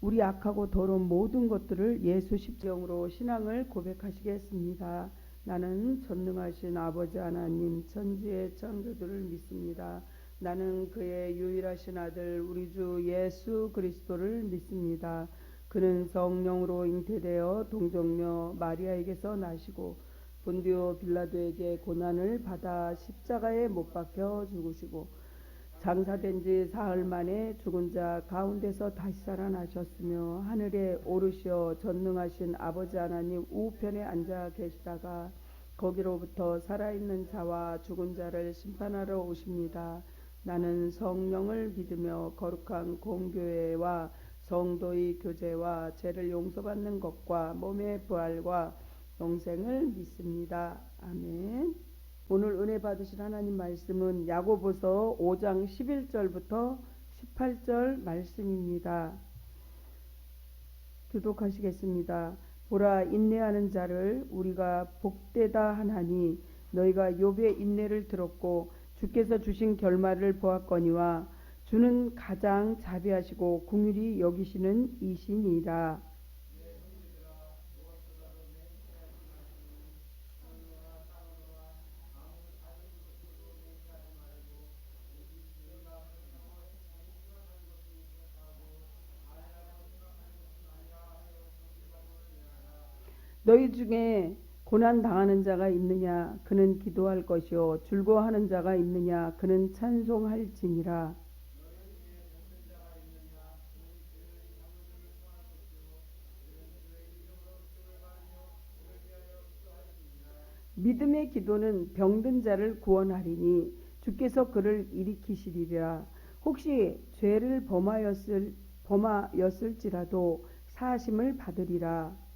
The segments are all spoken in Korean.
우리 악하고 더러운 모든 것들을 예수 십자가로 신앙을 고백하시겠습니다. 나는 전능하신 아버지 하나님 천지의 창조주를 믿습니다. 나는 그의 유일하신 아들 우리 주 예수 그리스도를 믿습니다. 그는 성령으로 잉태되어 동정녀 마리아에게서 나시고 본디오 빌라도에게 고난을 받아 십자가에 못 박혀 죽으시고 장사된 지 사흘 만에 죽은 자 가운데서 다시 살아나셨으며 하늘에 오르시어 전능하신 아버지 하나님 우편에 앉아 계시다가 거기로부터 살아있는 자와 죽은 자를 심판하러 오십니다. 나는 성령을 믿으며 거룩한 공교회와 성도의 교제와 죄를 용서받는 것과 몸의 부활과 영생을 믿습니다. 아멘. 오늘 은혜 받으실 하나님 말씀은 야고보서 5장 11절부터 18절 말씀입니다. 교독하시겠습니다. 보라, 인내하는 자를 우리가 복되다 하나니 너희가 욥의 인내를 들었고 주께서 주신 결말을 보았거니와 주는 가장 자비하시고 긍휼히 여기시는 이시니라. 너희 중에 고난 당하는 자가 있느냐 그는 기도할 것이요 즐거워하는 자가 있느냐 그는 찬송할지니라. 믿음의 기도는 병든 자를 구원하리니 주께서 그를 일으키시리라. 혹시 죄를 범하였을지라도 사하심을 받으리라.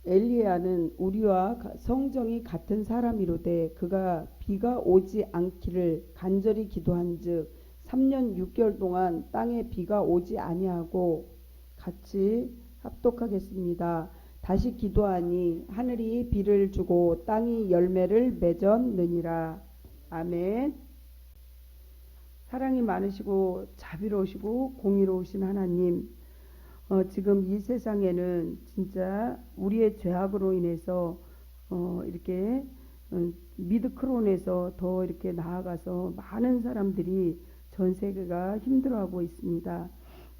엘리야는 우리와 성정이 같은 사람이로되 그가 비가 오지 않기를 간절히 기도한즉 3년 6개월 동안 땅에 비가 오지 아니하고 같이 합독하겠습니다. 다시 기도하니 하늘이 비를 주고 땅이 열매를 맺었느니라. 아멘. 사랑이 많으시고 자비로우시고 공의로우신 하나님, 지금 이 세상에는 진짜 우리의 죄악으로 인해서 이렇게 미드크론에서 더 이렇게 나아가서 많은 사람들이 전 세계가 힘들어하고 있습니다.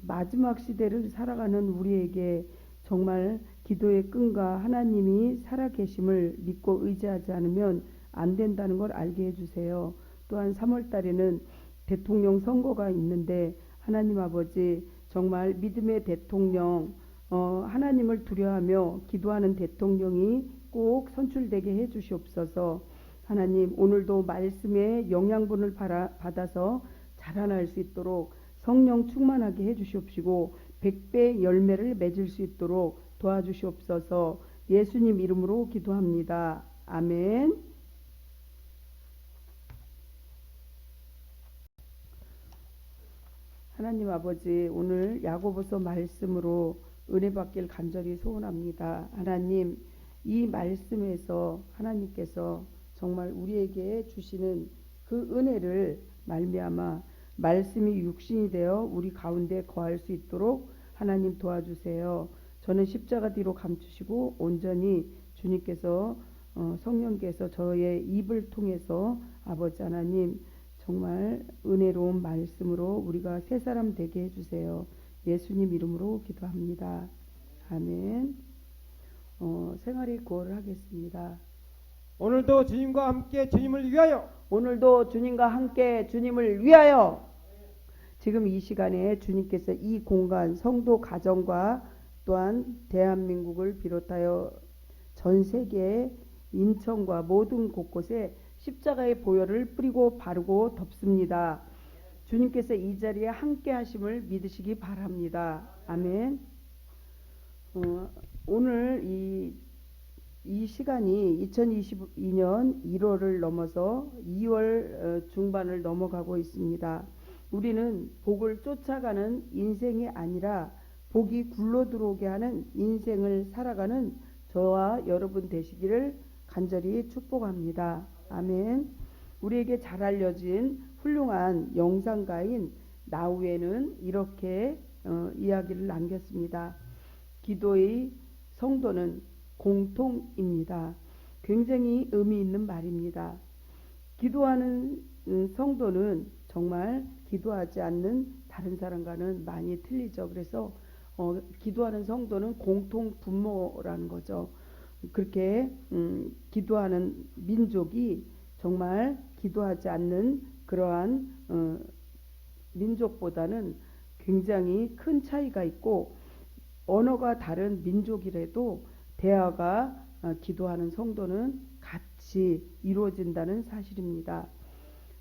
마지막 시대를 살아가는 우리에게 정말 기도의 끈과 하나님이 살아계심을 믿고 의지하지 않으면 안 된다는 걸 알게 해주세요. 또한 3월 달에는 대통령 선거가 있는데 하나님 아버지 정말 믿음의 대통령, 하나님을 두려워하며 기도하는 대통령이 꼭 선출되게 해주시옵소서. 하나님, 오늘도 말씀의 영양분을 받아서 자라날 수 있도록 성령 충만하게 해주시옵시고 100배 열매를 맺을 수 있도록 도와주시옵소서. 예수님 이름으로 기도합니다. 아멘. 하나님 아버지, 오늘 야고보서 말씀으로 은혜 받길 간절히 소원합니다. 하나님, 이 말씀에서 하나님께서 정말 우리에게 주시는 그 은혜를 말미암아 말씀이 육신이 되어 우리 가운데 거할 수 있도록 하나님 도와주세요. 저는 십자가 뒤로 감추시고 온전히 주님께서 성령께서 저의 입을 통해서 아버지 하나님 정말 은혜로운 말씀으로 우리가 새 사람 되게 해주세요. 예수님 이름으로 기도합니다. 아멘. 생활의 구호를 하겠습니다. 오늘도 주님과 함께 주님을 위하여. 오늘도 주님과 함께 주님을 위하여. 지금 이 시간에 주님께서 이 공간 성도 가정과 또한 대한민국을 비롯하여 전 세계 인천과 모든 곳곳에 십자가의 보혈을 뿌리고 바르고 덮습니다. 주님께서 이 자리에 함께 하심을 믿으시기 바랍니다. 아멘. 오늘 이 시간이 2022년 1월을 넘어서 2월 중반을 넘어가고 있습니다. 우리는 복을 쫓아가는 인생이 아니라 복이 굴러 들어오게 하는 인생을 살아가는 저와 여러분 되시기를 간절히 축복합니다. 아멘. 우리에게 잘 알려진 훌륭한 영상가인 나우에는 이렇게 이야기를 남겼습니다. 기도의 성도는 공통입니다. 굉장히 의미 있는 말입니다. 기도하는 성도는 정말 기도하지 않는 다른 사람과는 많이 틀리죠. 그래서 기도하는 성도는 공통 분모라는 거죠. 그렇게 기도하는 민족이 정말 기도하지 않는 그러한 민족보다는 굉장히 큰 차이가 있고, 언어가 다른 민족이라도 대화가 기도하는 성도는 같이 이루어진다는 사실입니다.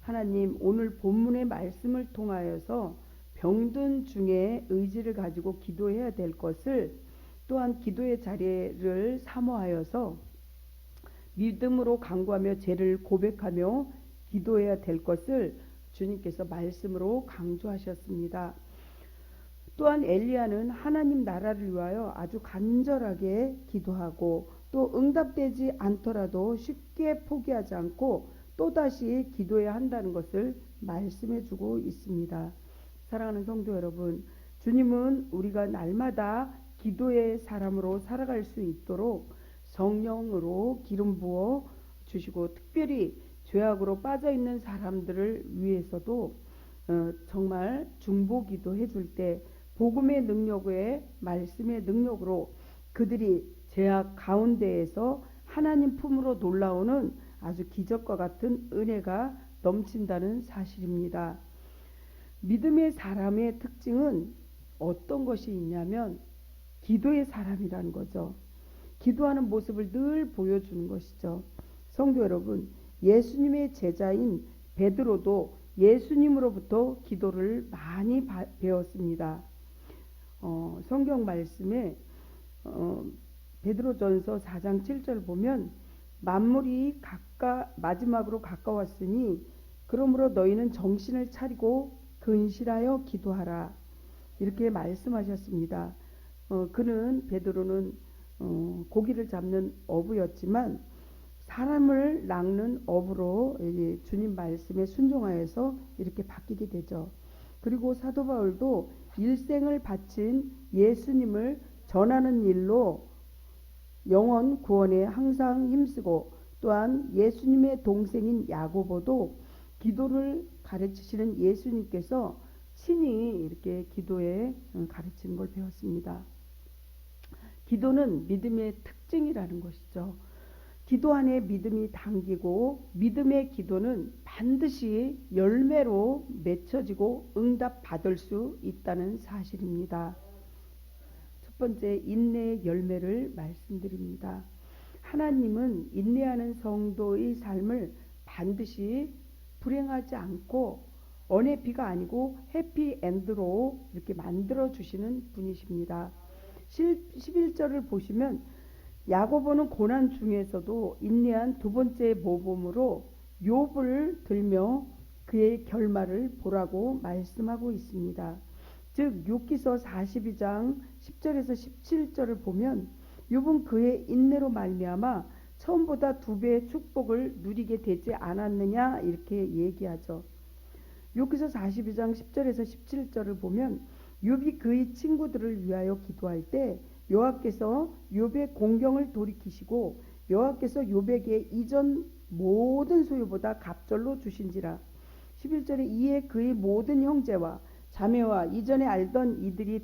하나님, 오늘 본문의 말씀을 통하여서 병든 중에 의지를 가지고 기도해야 될 것을, 또한 기도의 자리를 사모하여서 믿음으로 간구하며 죄를 고백하며 기도해야 될 것을 주님께서 말씀으로 강조하셨습니다. 또한 엘리야는 하나님 나라를 위하여 아주 간절하게 기도하고, 또 응답되지 않더라도 쉽게 포기하지 않고 또다시 기도해야 한다는 것을 말씀해 주고 있습니다. 사랑하는 성도 여러분, 주님은 우리가 날마다 기도의 사람으로 살아갈 수 있도록 성령으로 기름 부어 주시고, 특별히 죄악으로 빠져있는 사람들을 위해서도 정말 중보기도 해줄 때 복음의 능력에 말씀의 능력으로 그들이 죄악 가운데에서 하나님 품으로 놀라오는 아주 기적과 같은 은혜가 넘친다는 사실입니다. 믿음의 사람의 특징은 어떤 것이 있냐면 기도의 사람이라는 거죠. 기도하는 모습을 늘 보여주는 것이죠. 성도 여러분, 예수님의 제자인 베드로도 예수님으로부터 기도를 많이 배웠습니다. 성경 말씀에 베드로전서 4장 7절 보면 만물이 마지막으로 가까웠으니 그러므로 너희는 정신을 차리고 근실하여 기도하라, 이렇게 말씀하셨습니다. 베드로는 고기를 잡는 어부였지만 사람을 낚는 어부로 주님 말씀에 순종하여서 이렇게 바뀌게 되죠. 그리고 사도 바울도 일생을 바친 예수님을 전하는 일로 영혼 구원에 항상 힘쓰고, 또한 예수님의 동생인 야고보도 기도를 가르치시는 예수님께서 친히 이렇게 기도에 가르치는 걸 배웠습니다. 기도는 믿음의 특징이라는 것이죠. 기도 안에 믿음이 담기고, 믿음의 기도는 반드시 열매로 맺혀지고 응답받을 수 있다는 사실입니다. 첫 번째, 인내의 열매를 말씀드립니다. 하나님은 인내하는 성도의 삶을 반드시 불행하지 않고 언해피가 아니고 해피엔드로 이렇게 만들어 주시는 분이십니다. 11절을 보시면 야고보는 고난 중에서도 인내한 두 번째 모범으로 욥을 들며 그의 결말을 보라고 말씀하고 있습니다. 즉 욥기서 42장 10절에서 17절을 보면 욥은 그의 인내로 말미암아 처음보다 2배의 축복을 누리게 되지 않았느냐, 이렇게 얘기하죠. 욥기서 42장 10절에서 17절을 보면 욥이 그의 친구들을 위하여 기도할 때 여호와께서 욥의 공경을 돌이키시고 여호와께서 욥에게 이전 모든 소유보다 갑절로 주신지라. 11절에 이에 그의 모든 형제와 자매와 이전에 알던 이들이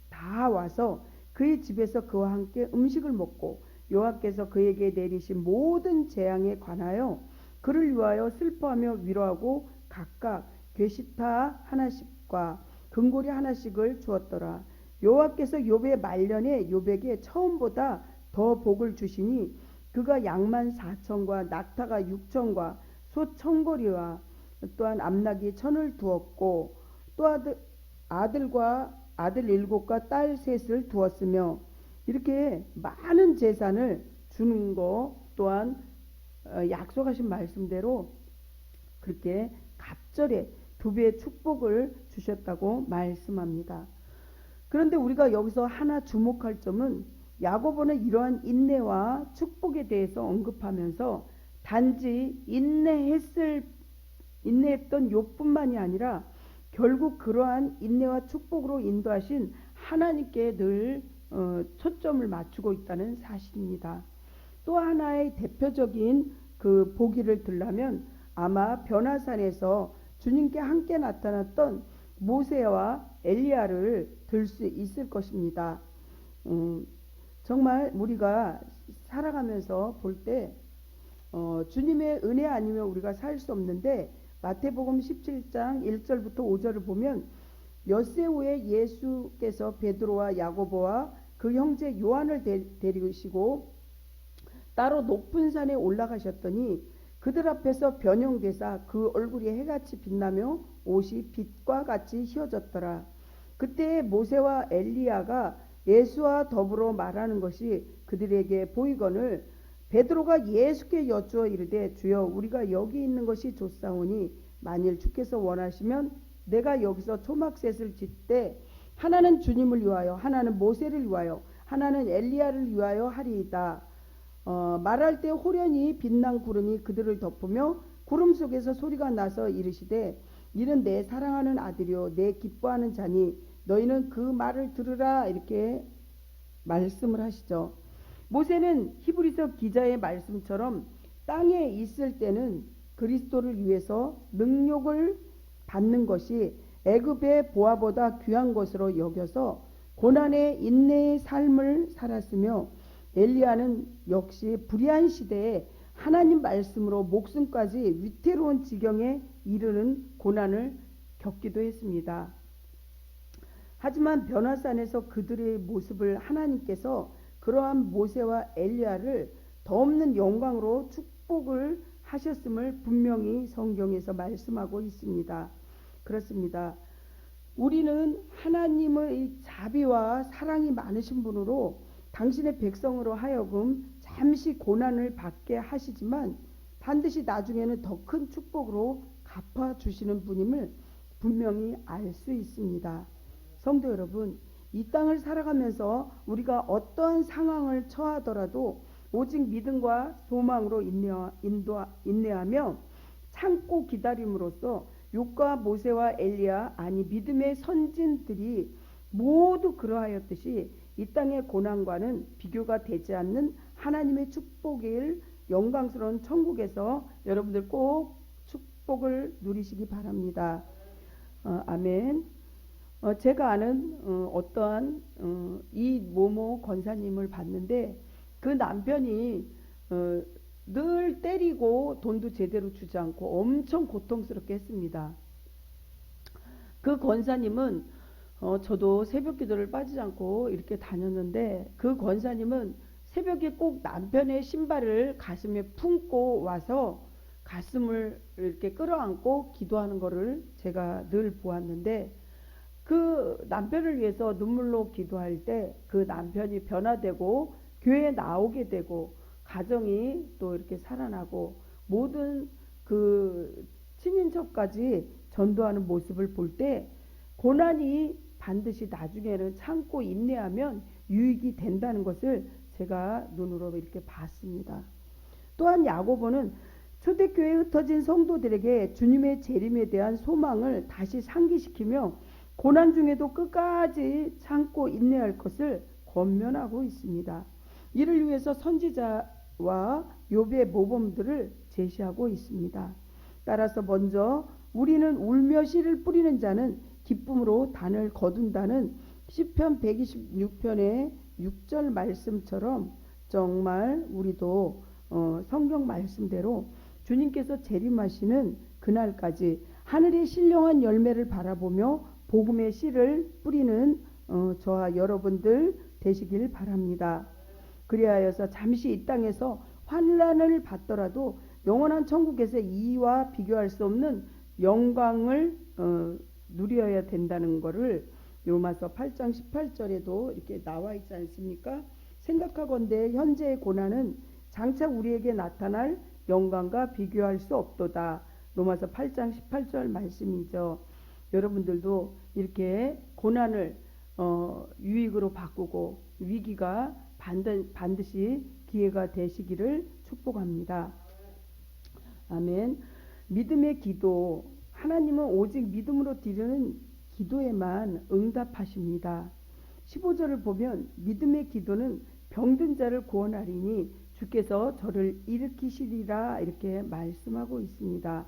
다 와서 그의 집에서 그와 함께 음식을 먹고 여호와께서 그에게 내리신 모든 재앙에 관하여 그를 위하여 슬퍼하며 위로하고 각각 괴시타 하나씩과 금고리 하나씩을 주었더라. 여호와께서 욥의 말년에 욥에게 처음보다 더 복을 주시니 그가 양만 4천과 낙타가 6천과 소 1,000거리와 또한 암낙이 1,000을 두었고, 또 아들 7과 딸 3을 두었으며, 이렇게 많은 재산을 주는 거, 또한 약속하신 말씀대로 그렇게 갑절에 2배의 축복을 주셨다고 말씀합니다. 그런데 우리가 여기서 하나 주목할 점은 야고보는 이러한 인내와 축복에 대해서 언급하면서 단지 인내했던 욥뿐만이 아니라 결국 그러한 인내와 축복으로 인도하신 하나님께 늘 초점을 맞추고 있다는 사실입니다. 또 하나의 대표적인 그 보기를 들라면 아마 변화산에서 주님께 함께 나타났던 모세와 엘리야를 들 수 있을 것입니다. 정말 우리가 살아가면서 볼 때 주님의 은혜 아니면 우리가 살 수 없는데, 마태복음 17장 1절부터 5절을 보면 엿새 후에 예수께서 베드로와 야고보와 그 형제 요한을 데리시고 따로 높은 산에 올라가셨더니 그들 앞에서 변형되사 그 얼굴이 해같이 빛나며 옷이 빛과 같이 휘어졌더라. 그때 모세와 엘리야가 예수와 더불어 말하는 것이 그들에게 보이거늘 베드로가 예수께 여쭈어 이르되 주여 우리가 여기 있는 것이 좋사오니 만일 주께서 원하시면 내가 여기서 초막셋을 짓되 하나는 주님을 위하여 하나는 모세를 위하여 하나는 엘리야를 위하여 하리이다. 말할 때 호련히 빛난 구름이 그들을 덮으며 구름 속에서 소리가 나서 이르시되 이는 내 사랑하는 아들이요 내 기뻐하는 자니 너희는 그 말을 들으라. 이렇게 말씀을 하시죠. 모세는 히브리서 기자의 말씀처럼 땅에 있을 때는 그리스도를 위해서 능욕을 받는 것이 애굽의 보화보다 귀한 것으로 여겨서 고난의 인내의 삶을 살았으며, 엘리야는 역시 불의한 시대에 하나님 말씀으로 목숨까지 위태로운 지경에 이르는 고난을 겪기도 했습니다. 하지만 변화산에서 그들의 모습을 하나님께서 그러한 모세와 엘리야를 더없는 영광으로 축복을 하셨음을 분명히 성경에서 말씀하고 있습니다. 그렇습니다. 우리는 하나님의 자비와 사랑이 많으신 분으로 당신의 백성으로 하여금 잠시 고난을 받게 하시지만 반드시 나중에는 더 큰 축복으로 갚아주시는 분임을 분명히 알 수 있습니다. 성도 여러분, 이 땅을 살아가면서 우리가 어떠한 상황을 처하더라도 오직 믿음과 소망으로 인내하며 참고 기다림으로써 욥과 모세와 엘리야, 아니 믿음의 선진들이 모두 그러하였듯이 이 땅의 고난과는 비교가 되지 않는 하나님의 축복일 영광스러운 천국에서 여러분들 꼭 축복을 누리시기 바랍니다. 아멘. 제가 아는 어떠한 이 모모 권사님을 봤는데 그 남편이 늘 때리고 돈도 제대로 주지 않고 엄청 고통스럽게 했습니다. 그 권사님은 저도 새벽 기도를 빠지지 않고 이렇게 다녔는데, 그 권사님은 새벽에 꼭 남편의 신발을 가슴에 품고 와서 가슴을 이렇게 끌어안고 기도하는 것을 제가 늘 보았는데, 그 남편을 위해서 눈물로 기도할 때 그 남편이 변화되고 교회에 나오게 되고 가정이 또 이렇게 살아나고 모든 그 친인척까지 전도하는 모습을 볼 때 고난이 반드시 나중에는 참고 인내하면 유익이 된다는 것을 제가 눈으로 이렇게 봤습니다. 또한 야고보는 초대교회에 흩어진 성도들에게 주님의 재림에 대한 소망을 다시 상기시키며 고난 중에도 끝까지 참고 인내할 것을 권면하고 있습니다. 이를 위해서 선지자와 욥의 모범들을 제시하고 있습니다. 따라서 먼저 우리는 울며 씨를 뿌리는 자는 기쁨으로 단을 거둔다는 시편 126편의 6절 말씀처럼 정말 우리도 성경 말씀대로 주님께서 재림하시는 그날까지 하늘의 신령한 열매를 바라보며 복음의 씨를 뿌리는 저와 여러분들 되시길 바랍니다. 그리하여서 잠시 이 땅에서 환난을 받더라도 영원한 천국에서 이와 비교할 수 없는 영광을 누려야 된다는 것을 로마서 8장 18절에도 이렇게 나와 있지 않습니까? 생각하건대 현재의 고난은 장차 우리에게 나타날 영광과 비교할 수 없도다. 로마서 8장 18절 말씀이죠. 여러분들도 이렇게 고난을 유익으로 바꾸고 위기가 반드시 기회가 되시기를 축복합니다. 아멘. 믿음의 기도. 하나님은 오직 믿음으로 드리는 기도에만 응답하십니다. 15절을 보면 믿음의 기도는 병든 자를 구원하리니 주께서 저를 일으키시리라 이렇게 말씀하고 있습니다.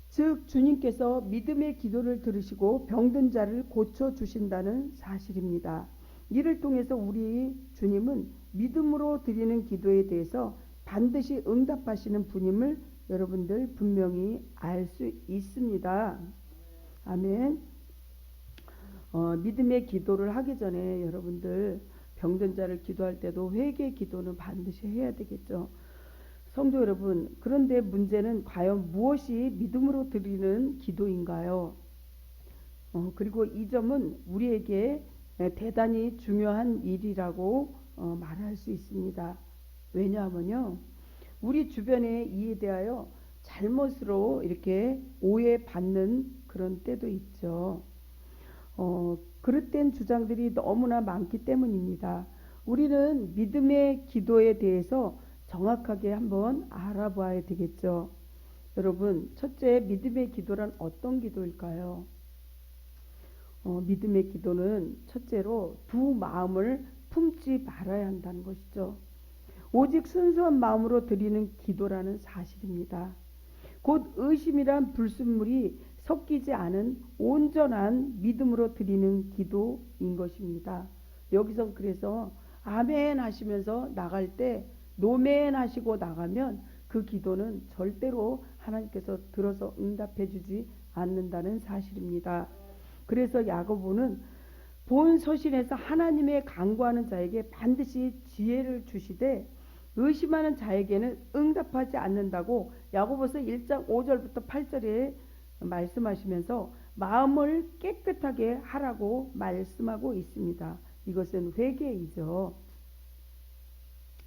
즉 주님께서 믿음의 기도를 들으시고 병든 자를 고쳐주신다는 사실입니다. 이를 통해서 우리 주님은 믿음으로 드리는 기도에 대해서 반드시 응답하시는 분임을 여러분들 분명히 알 수 있습니다. 아멘. 믿음의 기도를 하기 전에 여러분들 병든 자를 기도할 때도 회개 기도는 반드시 해야 되겠죠. 성도 여러분, 그런데 문제는 과연 무엇이 믿음으로 드리는 기도인가요? 그리고 이 점은 우리에게 대단히 중요한 일이라고 말할 수 있습니다. 왜냐하면요, 우리 주변에 이에 대하여 잘못으로 이렇게 오해받는 그런 때도 있죠. 그릇된 주장들이 너무나 많기 때문입니다. 우리는 믿음의 기도에 대해서 정확하게 한번 알아봐야 되겠죠. 여러분, 첫째, 믿음의 기도란 어떤 기도일까요? 믿음의 기도는 첫째로 두 마음을 품지 말아야 한다는 것이죠. 오직 순수한 마음으로 드리는 기도라는 사실입니다. 곧 의심이란 불순물이 섞이지 않은 온전한 믿음으로 드리는 기도인 것입니다. 여기서 그래서 아멘 하시면서 나갈 때 노멘 하시고 나가면 그 기도는 절대로 하나님께서 들어서 응답해 주지 않는다는 사실입니다. 그래서 야고보는 본 서신에서 하나님의 간구하는 자에게 반드시 지혜를 주시되 의심하는 자에게는 응답하지 않는다고 야고보서 1장 5절부터 8절에 말씀하시면서 마음을 깨끗하게 하라고 말씀하고 있습니다. 이것은 회개이죠.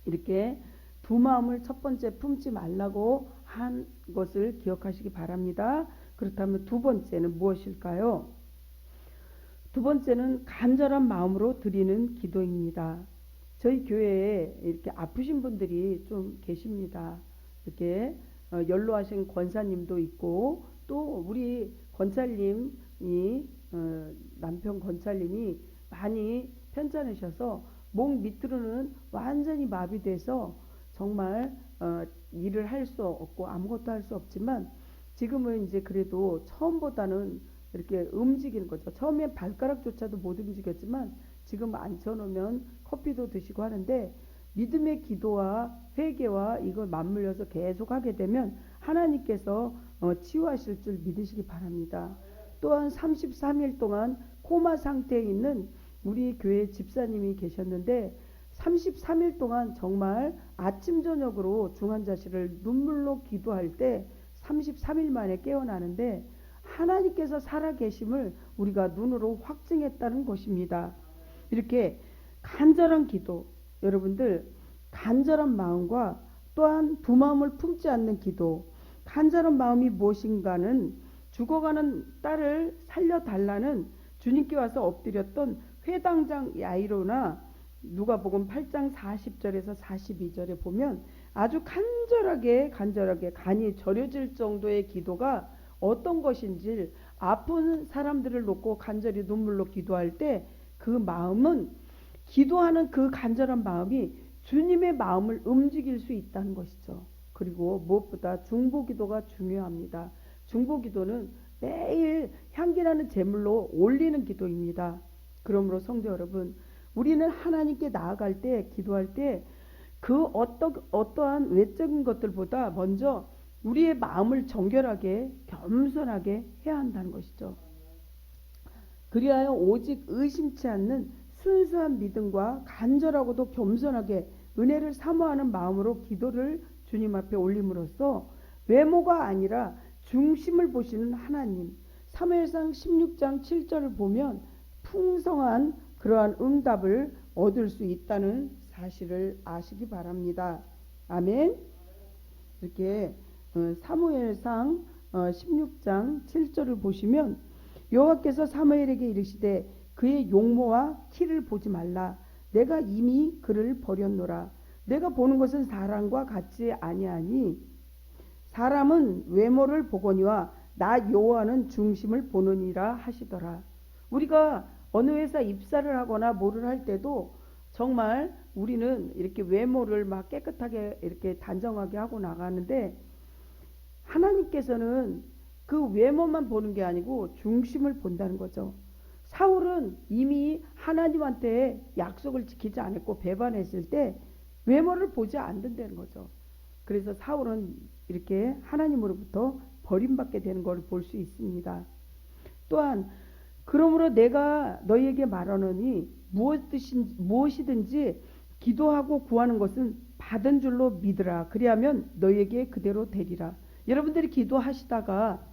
이렇게 두 마음을 첫 번째 품지 말라고 한 것을 기억하시기 바랍니다. 그렇다면 두 번째는 무엇일까요? 두 번째는 간절한 마음으로 드리는 기도입니다. 저희 교회에 이렇게 아프신 분들이 좀 계십니다. 이렇게 연로하신 권사님도 있고 또 우리 권찰님이 남편 권찰님이 많이 편찮으셔서 목 밑으로는 완전히 마비돼서 정말 일을 할 수 없고 아무것도 할 수 없지만 지금은 이제 그래도 처음보다는 이렇게 움직이는 거죠. 처음엔 발가락조차도 못 움직였지만 지금 앉혀놓으면 커피도 드시고 하는데 믿음의 기도와 회개와 이걸 맞물려서 계속 하게 되면 하나님께서 치유하실 줄 믿으시기 바랍니다. 또한 33일 동안 코마 상태에 있는 우리 교회 집사님이 계셨는데 33일 동안 정말 아침 저녁으로 중환자실을 눈물로 기도할 때 33일 만에 깨어나는데 하나님께서 살아계심을 우리가 눈으로 확증했다는 것입니다. 이렇게 간절한 기도, 여러분들 간절한 마음과 또한 두 마음을 품지 않는 기도, 간절한 마음이 무엇인가는 죽어가는 딸을 살려달라는 주님께 와서 엎드렸던 회당장 야이로나 누가복음 8장 40절에서 42절에 보면 아주 간절하게 간이 저려질 정도의 기도가 어떤 것인지 아픈 사람들을 놓고 간절히 눈물로 기도할 때 그 마음은 기도하는 그 간절한 마음이 주님의 마음을 움직일 수 있다는 것이죠. 그리고 무엇보다 중보기도가 중요합니다. 중보기도는 매일 향기나는 제물로 올리는 기도입니다. 그러므로 성도 여러분, 우리는 하나님께 나아갈 때 기도할 때 그 어떠한 외적인 것들보다 먼저 우리의 마음을 정결하게 겸손하게 해야 한다는 것이죠. 그리하여 오직 의심치 않는 순수한 믿음과 간절하고도 겸손하게 은혜를 사모하는 마음으로 기도를 주님 앞에 올림으로써 외모가 아니라 중심을 보시는 하나님, 사무엘상 16장 7절을 보면 풍성한 그러한 응답을 얻을 수 있다는 사실을 아시기 바랍니다. 아멘. 이렇게 사무엘상 16장 7절을 보시면 여호와께서 사무엘에게 이르시되 그의 용모와 키를 보지 말라. 내가 이미 그를 버렸노라. 내가 보는 것은 사람과 같지 아니하니 사람은 외모를 보거니와 나 여호와는 중심을 보느니라 하시더라. 우리가 어느 회사 입사를 하거나 뭐를 할 때도 정말 우리는 이렇게 외모를 막 깨끗하게 이렇게 단정하게 하고 나가는데, 하나님께서는 그 외모만 보는 게 아니고 중심을 본다는 거죠. 사울은 이미 하나님한테 약속을 지키지 않았고 배반했을 때 외모를 보지 않는다는 거죠. 그래서 사울은 이렇게 하나님으로부터 버림받게 되는 걸 볼 수 있습니다. 또한 그러므로 내가 너희에게 말하노니 무엇이든지 기도하고 구하는 것은 받은 줄로 믿으라. 그리하면 너희에게 그대로 되리라. 여러분들이 기도하시다가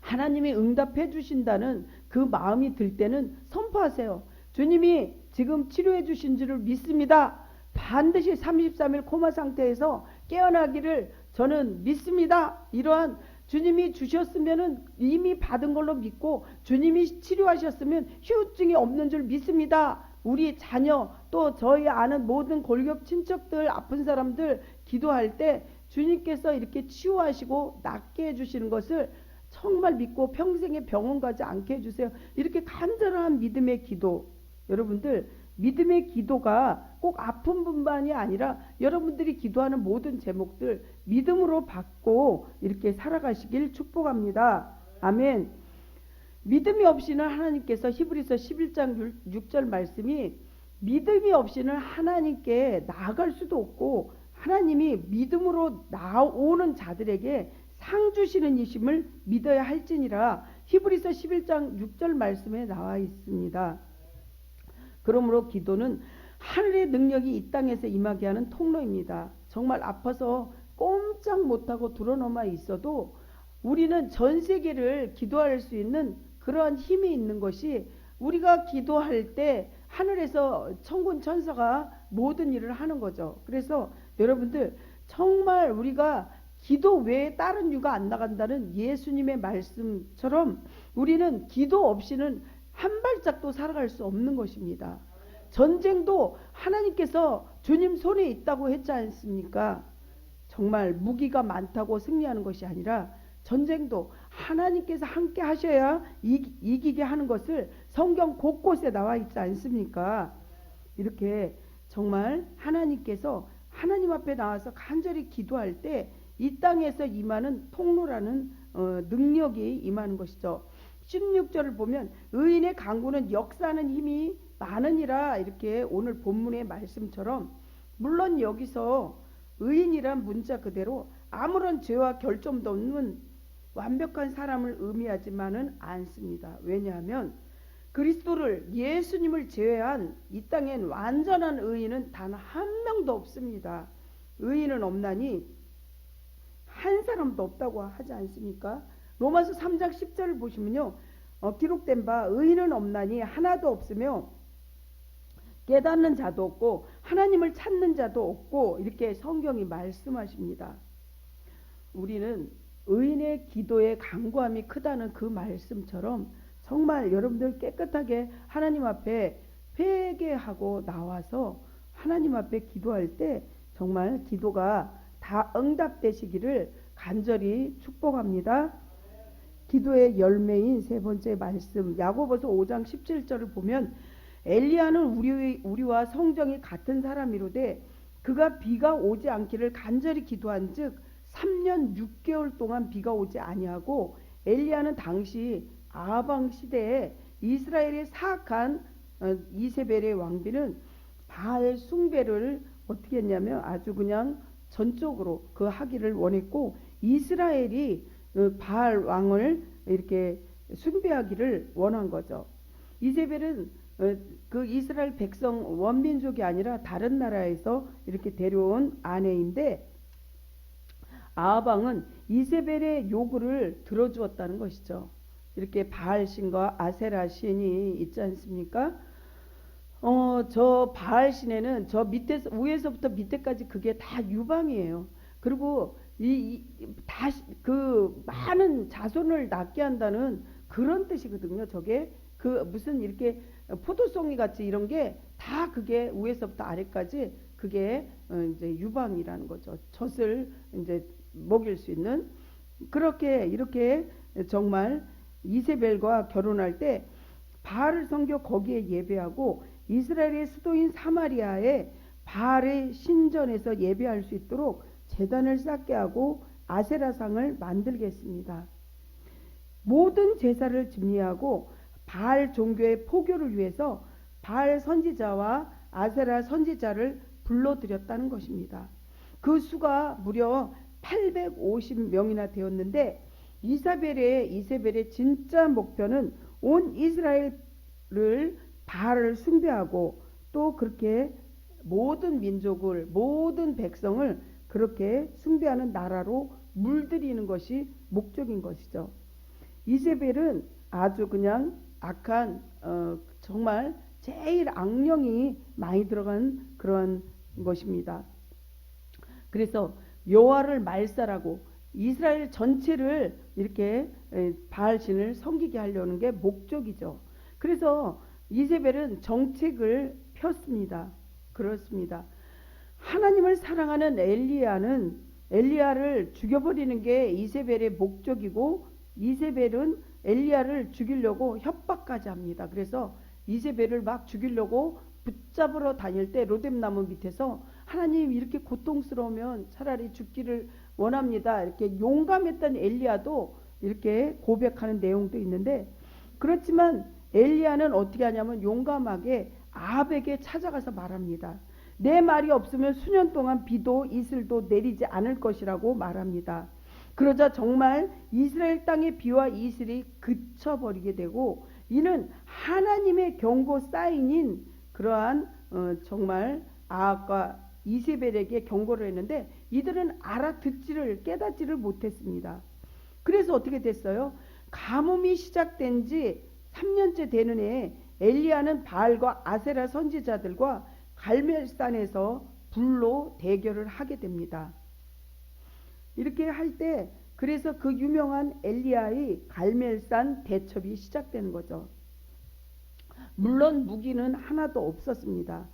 하나님이 응답해 주신다는 그 마음이 들 때는 선포하세요. 주님이 지금 치료해 주신 줄을 믿습니다. 반드시 33일 코마 상태에서 깨어나기를 저는 믿습니다. 이러한 주님이 주셨으면 이미 받은 걸로 믿고, 주님이 치료하셨으면 후유증이 없는 줄 믿습니다. 우리 자녀 또 저희 아는 모든 골격 친척들, 아픈 사람들 기도할 때 주님께서 이렇게 치유하시고 낫게 해주시는 것을 정말 믿고 평생에 병원 가지 않게 해주세요. 이렇게 간절한 믿음의 기도, 여러분들 믿음의 기도가 꼭 아픈 분만이 아니라 여러분들이 기도하는 모든 제목들 믿음으로 받고 이렇게 살아가시길 축복합니다. 아멘. 믿음이 없이는 하나님께서 히브리서 11장 6절 말씀이 믿음이 없이는 하나님께 나아갈 수도 없고, 하나님이 믿음으로 나오는 자들에게 상 주시는 이심을 믿어야 할지니라. 히브리서 11장 6절 말씀에 나와 있습니다. 그러므로 기도는 하늘의 능력이 이 땅에서 임하게 하는 통로입니다. 정말 아파서 꼼짝 못하고 드러넘어 있어도 우리는 전 세계를 기도할 수 있는 그러한 힘이 있는 것이, 우리가 기도할 때 하늘에서 천군 천사가 모든 일을 하는 거죠. 그래서 여러분들 정말 우리가 기도 외에 다른 이유가 안 나간다는 예수님의 말씀처럼 우리는 기도 없이는 한 발짝도 살아갈 수 없는 것입니다. 전쟁도 하나님께서 주님 손에 있다고 했지 않습니까? 정말 무기가 많다고 승리하는 것이 아니라 전쟁도 하나님께서 함께 하셔야 이기게 하는 것을 성경 곳곳에 나와 있지 않습니까? 이렇게 정말 하나님께서 하나님 앞에 나와서 간절히 기도할 때 이 땅에서 임하는 통로라는 능력이 임하는 것이죠. 16절을 보면 의인의 간구는 역사하는 힘이 많으니라, 이렇게 오늘 본문의 말씀처럼, 물론 여기서 의인이란 문자 그대로 아무런 죄와 결점도 없는 완벽한 사람을 의미하지만은 않습니다. 왜냐하면 그리스도를, 예수님을 제외한 이 땅엔 완전한 의인은 단 한 명도 없습니다. 의인은 없나니 한 사람도 없다고 하지 않습니까? 로마서 3장 10절을 보시면요, 기록된 바 의인은 없나니 하나도 없으며 깨닫는 자도 없고 하나님을 찾는 자도 없고, 이렇게 성경이 말씀하십니다. 우리는 의인의 기도의 간구함이 크다는 그 말씀처럼 정말 여러분들 깨끗하게 하나님 앞에 회개하고 나와서 하나님 앞에 기도할 때 정말 기도가 다 응답되시기를 간절히 축복합니다. 기도의 열매인 세 번째 말씀, 야고보서 5장 17절을 보면 엘리야는 우리와 성정이 같은 사람이로되 그가 비가 오지 않기를 간절히 기도한즉 3년 6개월 동안 비가 오지 아니하고, 엘리야는 당시 아방 시대에 이스라엘의 사악한 이세벨의 왕비는 바알 숭배를 어떻게 했냐면 아주 그냥 전적으로 그 하기를 원했고, 이스라엘이 바알 왕을 이렇게 숭배하기를 원한 거죠. 이세벨은 그 이스라엘 백성 원민족이 아니라 다른 나라에서 이렇게 데려온 아내인데, 아합왕은 이세벨의 요구를 들어주었다는 것이죠. 이렇게 바알 신과 아세라 신이 있지 않습니까? 저 바알 신에는 저 밑에서, 위에서부터 밑에까지 그게 다 유방이에요. 그리고 그 많은 자손을 낳게 한다는 그런 뜻이거든요. 저게 그 무슨 이렇게 포도송이 같이 이런 게 다 그게 위에서부터 아래까지 그게 이제 유방이라는 거죠. 젖을 이제 먹일 수 있는 그렇게 이렇게 정말 이세벨과 결혼할 때 바알을 섬겨 거기에 예배하고 이스라엘의 수도인 사마리아에 바알의 신전에서 예배할 수 있도록 제단을 쌓게 하고 아세라상을 만들겠습니다. 모든 제사를 집리하고 바알 종교의 포교를 위해서 바알 선지자와 아세라 선지자를 불러들였다는 것입니다. 그 수가 무려 850명이나 되었는데 이세벨의 진짜 목표는 온 이스라엘을 바알을 숭배하고 또 그렇게 모든 민족을 모든 백성을 그렇게 숭배하는 나라로 물들이는 것이 목적인 것이죠. 이세벨은 아주 그냥 악한 정말 제일 악령이 많이 들어간 그런 것입니다. 그래서 여호와를 말살하고 이스라엘 전체를 이렇게 바알신을 섬기게 하려는 게 목적이죠. 그래서 이세벨은 정책을 폈습니다. 그렇습니다. 하나님을 사랑하는 엘리야를 죽여버리는 게 이세벨의 목적이고 이세벨은 엘리야를 죽이려고 협박까지 합니다. 그래서 이세벨을 막 죽이려고 붙잡으러 다닐 때 로뎀나무 밑에서 하나님 이렇게 고통스러우면 차라리 죽기를 원합니다. 이렇게 용감했던 엘리야도 이렇게 고백하는 내용도 있는데 그렇지만 엘리야는 어떻게 하냐면 용감하게 아합에게 찾아가서 말합니다. 내 말이 없으면 수년 동안 비도 이슬도 내리지 않을 것이라고 말합니다. 그러자 정말 이스라엘 땅의 비와 이슬이 그쳐버리게 되고 이는 하나님의 경고 사인인 그러한 정말 아합과 이세벨에게 경고를 했는데 이들은 알아듣지를 깨닫지를 못했습니다. 그래서 어떻게 됐어요? 가뭄이 시작된 지 3년째 되는 해에 엘리야는 바알과 아세라 선지자들과 갈멜산에서 불로 대결을 하게 됩니다. 이렇게 할 때 그래서 그 유명한 엘리야의 갈멜산 대첩이 시작되는 거죠. 물론 무기는 하나도 없었습니다.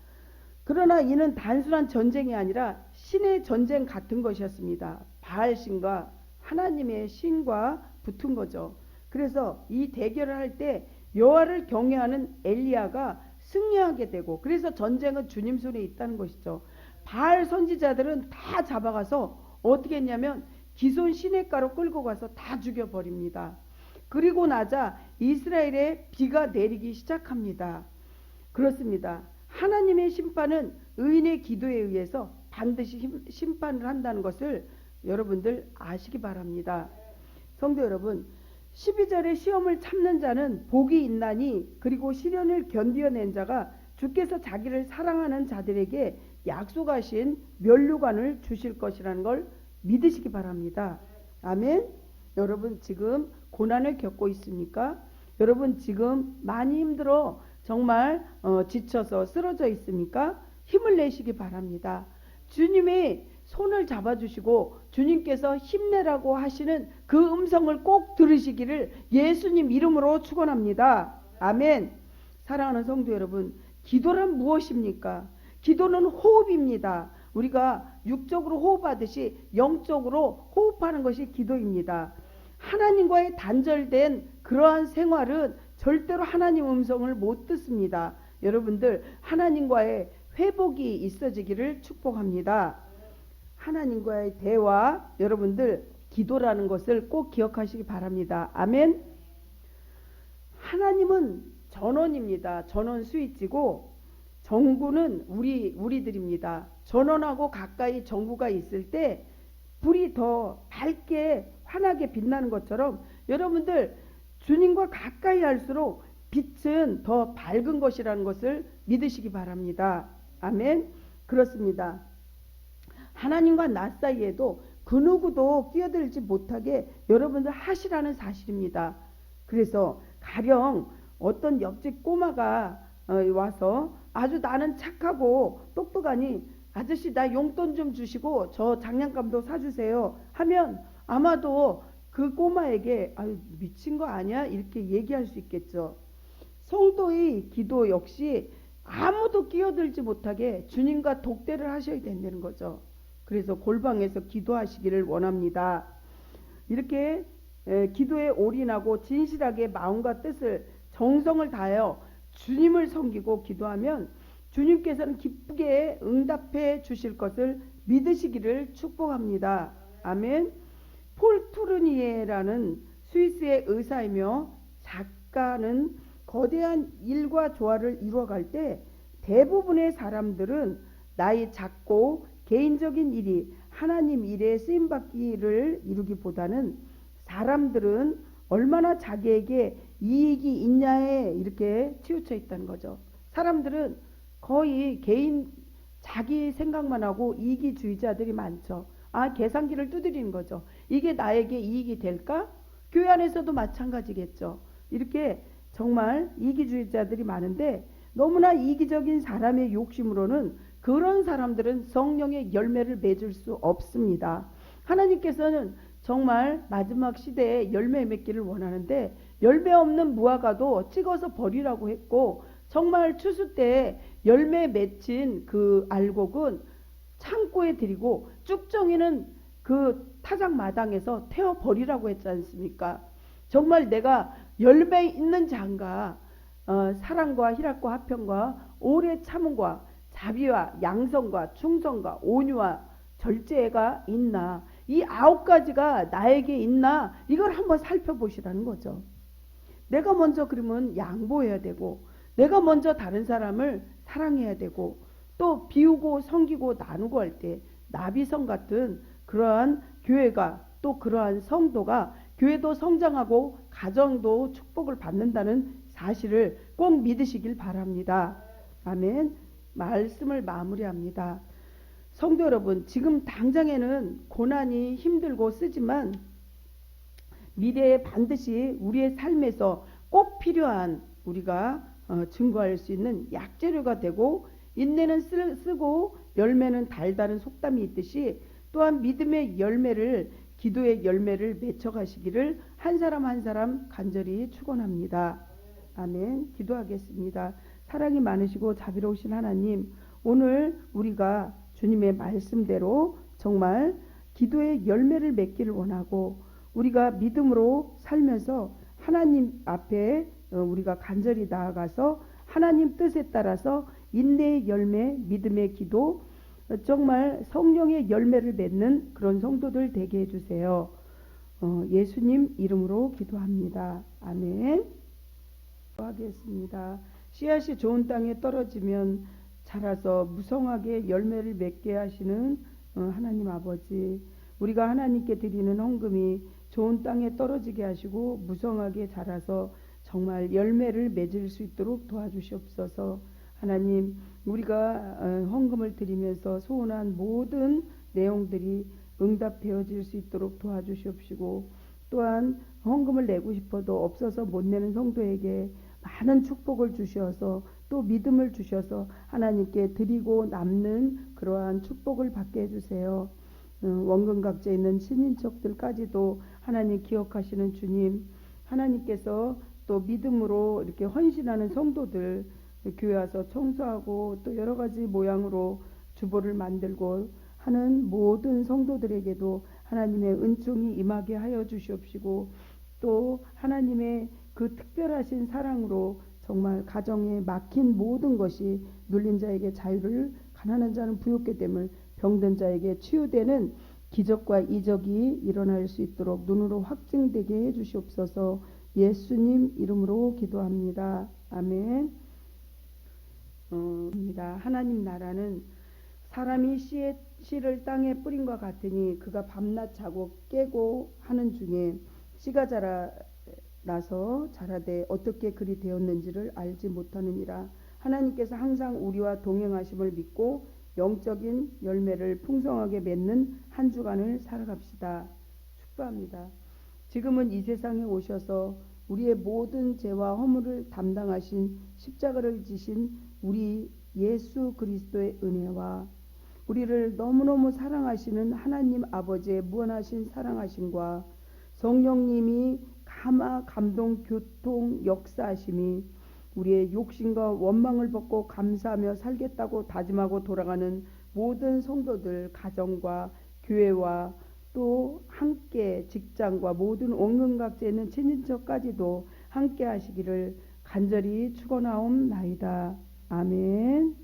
그러나 이는 단순한 전쟁이 아니라 신의 전쟁 같은 것이었습니다. 바알신과 하나님의 신과 붙은 거죠. 그래서 이 대결을 할 때 여호와를 경외하는 엘리야가 승리하게 되고 그래서 전쟁은 주님 손에 있다는 것이죠. 바알 선지자들은 다 잡아가서 어떻게 했냐면 기손 시냇가로 끌고 가서 다 죽여버립니다. 그리고 나자 이스라엘에 비가 내리기 시작합니다. 그렇습니다. 하나님의 심판은 의인의 기도에 의해서 반드시 심판을 한다는 것을 여러분들 아시기 바랍니다. 성도 여러분, 12절에 시험을 참는 자는 복이 있나니 그리고 시련을 견디어낸 자가 주께서 자기를 사랑하는 자들에게 약속하신 면류관을 주실 것이라는 걸 믿으시기 바랍니다. 아멘. 여러분 지금 고난을 겪고 있습니까? 여러분 지금 많이 힘들어 정말 지쳐서 쓰러져 있습니까? 힘을 내시기 바랍니다. 주님이 손을 잡아주시고 주님께서 힘내라고 하시는 그 음성을 꼭 들으시기를 예수님 이름으로 축원합니다. 아멘. 사랑하는 성도 여러분, 기도란 무엇입니까? 기도는 호흡입니다. 우리가 육적으로 호흡하듯이 영적으로 호흡하는 것이 기도입니다. 하나님과의 단절된 그러한 생활은 절대로 하나님 음성을 못 듣습니다. 여러분들 하나님과의 회복이 있어지기를 축복합니다. 하나님과의 대화, 여러분들 기도라는 것을 꼭 기억하시기 바랍니다. 아멘. 하나님은 전원입니다. 전원 스위치고 정구는 우리들입니다. 전원하고 가까이 정구가 있을 때 불이 더 밝게 환하게 빛나는 것처럼 여러분들 주님과 가까이 할수록 빛은 더 밝은 것이라는 것을 믿으시기 바랍니다. 아멘. 그렇습니다. 하나님과 나 사이에도 그 누구도 끼어들지 못하게 여러분들 하시라는 사실입니다. 그래서 가령 어떤 옆집 꼬마가 와서 아주 나는 착하고 똑똑하니 아저씨 나 용돈 좀 주시고 저 장난감도 사주세요 하면 아마도 그 꼬마에게 아유 미친 거 아니야? 이렇게 얘기할 수 있겠죠. 성도의 기도 역시 아무도 끼어들지 못하게 주님과 독대를 하셔야 된다는 거죠. 그래서 골방에서 기도하시기를 원합니다. 이렇게 기도에 올인하고 진실하게 마음과 뜻을 정성을 다하여 주님을 섬기고 기도하면 주님께서는 기쁘게 응답해 주실 것을 믿으시기를 축복합니다. 아멘. 폴 투르니에라는 스위스의 의사이며 작가는 거대한 일과 조화를 이루어갈 때 대부분의 사람들은 나의 작고 개인적인 일이 하나님 일에 쓰임받기를 이루기보다는 사람들은 얼마나 자기에게 이익이 있냐에 이렇게 치우쳐 있다는 거죠. 사람들은 거의 개인 자기 생각만 하고 이기주의자들이 많죠. 계산기를 두드리는 거죠. 이게 나에게 이익이 될까? 교회 안에서도 마찬가지겠죠. 이렇게 정말 이기주의자들이 많은데 너무나 이기적인 사람의 욕심으로는 그런 사람들은 성령의 열매를 맺을 수 없습니다. 하나님께서는 정말 마지막 시대에 열매 맺기를 원하는데 열매 없는 무화과도 찍어서 버리라고 했고 정말 추수 때 열매 맺힌 그 알곡은 창고에 들이고 쭉정이는 그 타작 마당에서 태워 버리라고 했지 않습니까? 정말 내가 열매 있는 자인가? 사랑과 희락과 화평과 오래 참음과 자비와 양성과 충성과 온유와 절제가 있나? 이 9가지가 나에게 있나? 이걸 한번 살펴보시라는 거죠. 내가 먼저 그러면 양보해야 되고 내가 먼저 다른 사람을 사랑해야 되고 또 비우고 섬기고 나누고 할 때 나비성 같은 그러한 교회가 또 그러한 성도가 교회도 성장하고 가정도 축복을 받는다는 사실을 꼭 믿으시길 바랍니다. 아멘. 말씀을 마무리합니다. 성도 여러분, 지금 당장에는 고난이 힘들고 쓰지만 미래에 반드시 우리의 삶에서 꼭 필요한 우리가 증거할 수 있는 약재료가 되고 인내는 쓰고 열매는 달다는 속담이 있듯이 또한 믿음의 열매를 기도의 열매를 맺어가시기를 한 사람 한 사람 간절히 축원합니다. 아멘. 기도하겠습니다. 사랑이 많으시고 자비로우신 하나님, 오늘 우리가 주님의 말씀대로 정말 기도의 열매를 맺기를 원하고 우리가 믿음으로 살면서 하나님 앞에 우리가 간절히 나아가서 하나님 뜻에 따라서 인내의 열매, 믿음의 기도, 정말 성령의 열매를 맺는 그런 성도들 되게 해주세요. 예수님 이름으로 기도합니다. 아멘. 기도하겠습니다. 씨앗이 좋은 땅에 떨어지면 자라서 무성하게 열매를 맺게 하시는 하나님 아버지, 우리가 하나님께 드리는 헌금이 좋은 땅에 떨어지게 하시고 무성하게 자라서 정말 열매를 맺을 수 있도록 도와주시옵소서. 하나님, 우리가 헌금을 드리면서 소원한 모든 내용들이 응답되어질 수 있도록 도와주시옵시고 또한 헌금을 내고 싶어도 없어서 못 내는 성도에게 많은 축복을 주셔서 또 믿음을 주셔서 하나님께 드리고 남는 그러한 축복을 받게 해주세요. 원근각지에 있는 친인척들까지도 하나님 기억하시는 주님, 하나님께서 또 믿음으로 이렇게 헌신하는 성도들 교회 와서 청소하고 또 여러 가지 모양으로 주보를 만들고 하는 모든 성도들에게도 하나님의 은총이 임하게 하여 주시옵시고 또 하나님의 그 특별하신 사랑으로 정말 가정에 막힌 모든 것이 눌린 자에게 자유를, 가난한 자는 부욕게 됨을, 병든 자에게 치유되는 기적과 이적이 일어날 수 있도록 눈으로 확증되게 해주시옵소서. 예수님 이름으로 기도합니다. 아멘. 하나님 나라는 사람이 씨를 땅에 뿌린 것 같으니 그가 밤낮 자고 깨고 하는 중에 씨가 자라나서 자라되 어떻게 그리 되었는지를 알지 못하느니라. 하나님께서 항상 우리와 동행하심을 믿고 영적인 열매를 풍성하게 맺는 한 주간을 살아갑시다. 축복합니다. 지금은 이 세상에 오셔서 우리의 모든 죄와 허물을 담당하신 십자가를 지신 우리 예수 그리스도의 은혜와 우리를 너무너무 사랑하시는 하나님 아버지의 무한하신 사랑하심과 성령님이 감동, 교통, 역사하심이 우리의 욕심과 원망을 벗고 감사하며 살겠다고 다짐하고 돌아가는 모든 성도들 가정과 교회와 또 함께 직장과 모든 원근각지에 있는 친인척까지도 함께 하시기를 간절히 축원하옵나이다. 아멘.